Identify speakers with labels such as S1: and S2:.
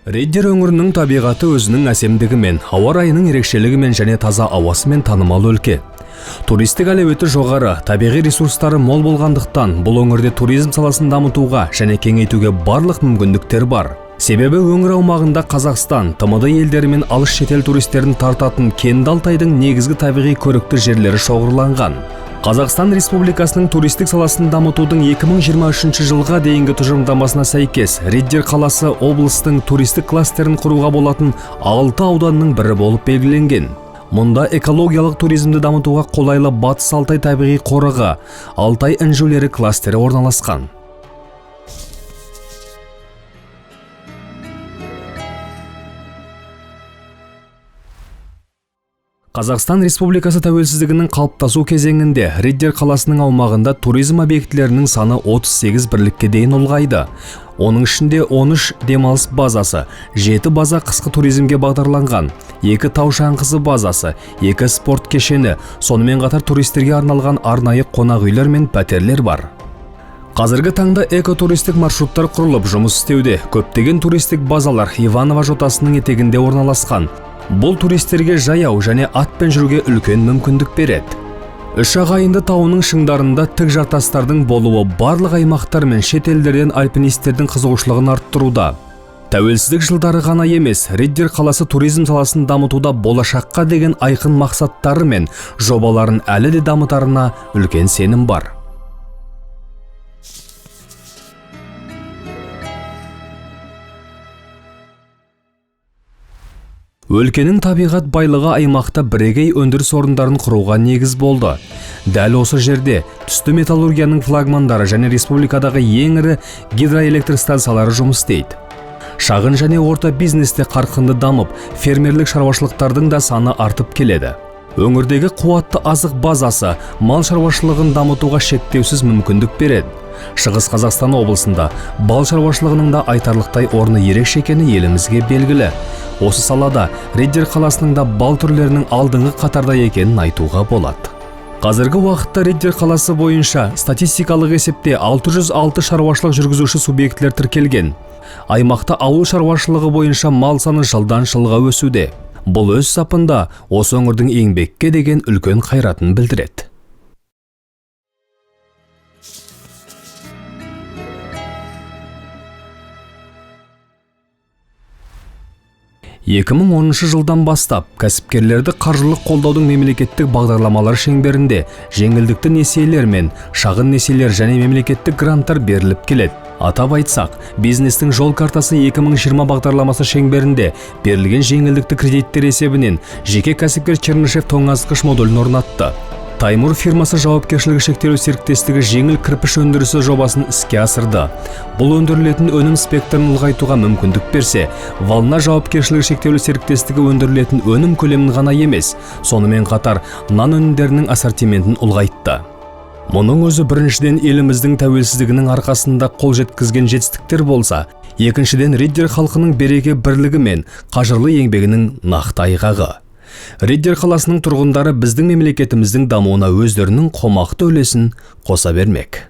S1: Риддер өңірінің табиғаты өзінің әсемдігімен, ауа райының ерекшелігімен және таза ауасымен танымал өлке. Туристік әлеуеті жоғары, табиғи ресурстары мол болғандықтан, бұл өңірде туризм саласын дамытуға және кеңейтуге барлық мүмкіндіктер бар. Себебі өңір аумағында Қазақстан, ТМД елдері мен алыс шетел туристерін тартатын Кенді Алтайдың негізгі табиғи көрікті жерлері шоғырланған. Қазақстан Республикасының туристік саласын дамытудың 2023 жылға дейінгі тұжырымдамасына сәйкес, Риддер қаласы облыстың туристік кластерін құруға болатын 6 ауданның бірі болып белгіленген. Мұнда экологиялық туризмді дамытуға қолайлы Батыс Алтай табиғи қорығы, Алтай інжулері кластері орналасқан. Қазақстан Республикасы тәуелсіздігінің қалыптасу кезеңінде Риддер қаласының аумағында туризм объектілерінің саны 38 бірлікке дейін ұлғайды. Оның ішінде 13 демалыс базасы, 7 база қысқы туризмге бағдарланған, 2 тау шаңғысы базасы, 2 спорт кешені, сонымен қатар туристерге арналған арнайы қонақ үйлер мен пәтерлер бар. Қазіргі таңда экотуристік маршруттар құрылып жұмыс істеуде. Көптеген туристік базалар Иваново жотасының етегінде орналасқан. Бұл туристерге жаяу және атпен жүруге үлкен мүмкіндік береді. Үш ағайынды тауының шыңдарында тік жартастардың болуы барлық аймақтар мен шет елдерден альпинистердің қызығушылығын арттыруда. Тәуелсіздік жылдары ғана емес, Риддер қаласы туризм саласын дамытуда болашаққа деген айқын мақсаттары мен жобаларын әлі де дамытарына үлкен сенім бар. Өлкенің табиғат байлығы аймақта бірегей өндіріс орындарын құруға негіз болды. Дәл осы жерде түсті металлургияның флагмандары және республикадағы ең ірі гидроэлектр станциялары жұмыс істейді. Шағын және орта бизнесте қарқынды дамып, фермерлік шаруашылықтардың да саны артып келеді. Өңірдегі қуатты азық базасы мал шаруашылығын дамытуға шектеусіз мүмкіндік береді. Шығыс Қазақстан облысында бал шаруашылығының да айтарлықтай орны ерекше екені елімізге белгілі. Осы салада Риддер қаласының да бал түрлерінің алдыңғы қатарда екенін айтуға болады. Қазіргі уақытта Риддер қаласы бойынша статистикалық есепте 606 шаруашылық жүргізуші субъектілер тіркелген. Аймақта ауыл шаруашылығы бойынша мал саны жылдан жылға өсуде. Бұл өз сапында осы өңірдің еңбекке деген үлкен қайратын білдіреді. 2010 жылдан бастап кәсіпкерлерді қаржылық қолдаудың мемлекеттік бағдарламалар шеңберінде жеңілдікті несиелер мен шағын несиелер және мемлекеттік гранттар беріліп келеді. Атап айтсақ, бизнестің жол картасы 2020 бағдарламасы шеңберінде берілген жеңілдікті кредиттер есебінен жеке кәсіпкер Чернышев тоңазытқыш модулін орнатты. Таймур фирмасы жауапкершілігі шектеулі серіктестігі жеңіл кірпіш өндірісі жобасын іске асырды. Бұл өндірілетін өнім спектрін ұлғайтуға мүмкіндік берсе, Волна жауапкершілігі шектеулі серіктестігі өндірілетін өнім көлемін ғана емес, сонымен қатар нан өнімдерінің ассортиментін ұлғайтты. Мұның өзі біріншіден еліміздің тәуелсіздігінің арқасында қол жеткізген жетістіктер болса, екіншіден Риддер халқының береке бірлігі мен қажырлы еңбегінің нақты айғағы. Риддер қаласының тұрғындары біздің мемлекетіміздің дамуына өздерінің қомақты үлесін қоса бермек.